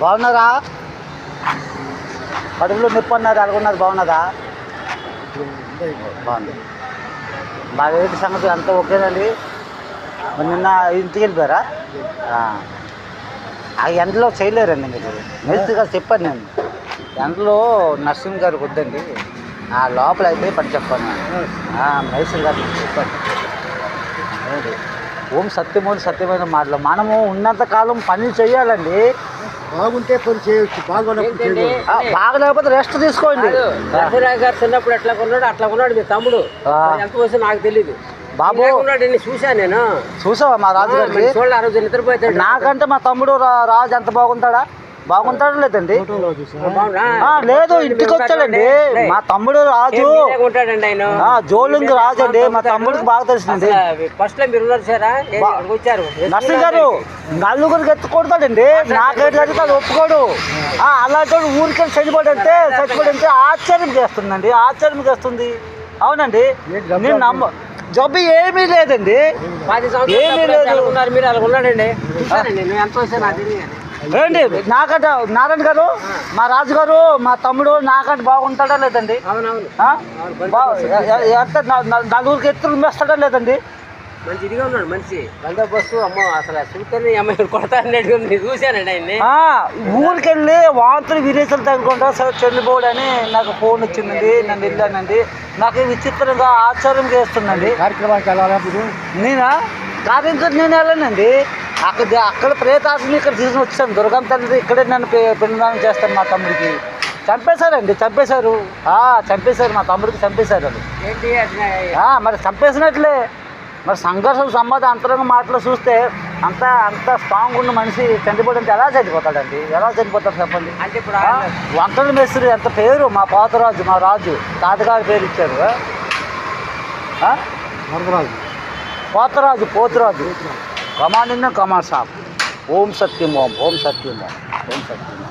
బాగున్నారా? కడుపులో నొప్పి అన్నారు, అలాగున్నారు. బాగున్నదా? బాగుంది. మా రేటు సంగతి అంతా ఓకేనండి. నిన్న ఇంటికి వెళ్ళిపోయారా? ఆ ఎండలో చేయలేరండి మీరు. మేస్త్రి గారు చెప్పాను నేను, ఎండలో నర్సింగ్ గారికి వద్దండి, ఆ లోపల అయితే పని చెప్పాను. మేస్త్రి గారికి చెప్పాను. ఓం సత్యమూలి సత్యమైన మాటలు. మనము ఉన్నంత కాలం పనులు చేయాలండి. బాగుంటే పని చేయొచ్చు, బాగలేకపోతే రెస్ట్ తీసుకోండి. నరసింహరావు గారు చిన్నప్పుడు ఎట్లా కొన్నాడు అట్లా కొన్నాడు మీ తమ్ముడు. ఎంత వస్తే నాకు తెలియదు బాబు. చూసా నేను. చూసావా మా రాజు గారికి? చూడాలి, ఆ రోజు నిద్రపోతాడు. నాకంటే మా తమ్ముడు రాజు ఎంత బాగుంటాడా? బాగుంటాడు లేదండి? లేదు, ఇంటికి వచ్చాడండి మా తమ్ముడు రాజు. ఉంటాడండి ఆయన, జోలింగ్ రాజు అండి. మా తమ్ముడికి బాగా తెలిసింది. ఫస్ట్ లో మీరు ఉన్నారు సారా, వచ్చారు నర్సింగ్ గారు నలుగురికి ఎత్తుకొడతాడండి. నాకైతే అది ఒప్పుకోడు. అలాంటి వాడు ఊరికెళ్ళి చనిపోడంటే ఆశ్చర్యం చేస్తుందండి, ఆశ్చర్యం చేస్తుంది. అవునండి, నేను జబ్బు ఏమీ లేదండి, ఏమీ లేదు. మీరు అలా ఉన్నాడండి. ఎంత వస్తే నాకు తెలియదు. ఏంటి నాకంటే నారాయణ గారు, మా రాజు గారు, మా తమ్ముడు నాకంటే బాగుంటాడా లేదండి? ఎంత నలుగురికి ఎత్తులు మేస్తాడా లేదండి? మంచి ఇదిగా ఉన్నాడు మనిషి. బందోబస్తు అమ్మో, అసలు చూస్తేనే అమ్మాయి కొడతానని చూశానండి ఆయన్ని. ఊరికెళ్ళి వాంతులు విరేచలు తగ్గుకుంటా చెల్లిపోవడని నాకు ఫోన్ వచ్చిందండి. నన్ను వెళ్ళానండి. నాకు విచిత్రంగా ఆశ్చర్యం చేస్తుందండి. కార్యక్రమానికి వెళ్ళాలి నేనా? కార్యక్రమం నేను వెళ్ళానండి. అక్కడ ప్రేతాత్మని ఇక్కడ తీసుకుని వచ్చాను. దుర్గం తల్లి ఇక్కడే నన్ను పెండుదానం చేస్తాను. మా తమ్ముడికి చంపేశారండి, చంపేశారు. మా తమ్ముడికి చంపేశారు. అది మరి చంపేసినట్లే. మరి సంఘర్షణ సంబంధ అంతరంగ మాటలు చూస్తే అంత స్ట్రాంగ్ ఉన్న మనిషి చనిపోవడానికి ఎలా చనిపోతాడండి? ఎలా చనిపోతాడు చెప్పండి? అంటే ఇప్పుడు వంటల మేస్త్రి ఎంత పేరు, మా పోతరాజు, మా రాజు తాతగారి పేరు ఇచ్చారు. పోతరాజు కమాండ్ కమాండ్ సాబ్. ఓం సత్యం ఓం, ఓం సత్యం ఓం, ఓం సత్యం ఓం.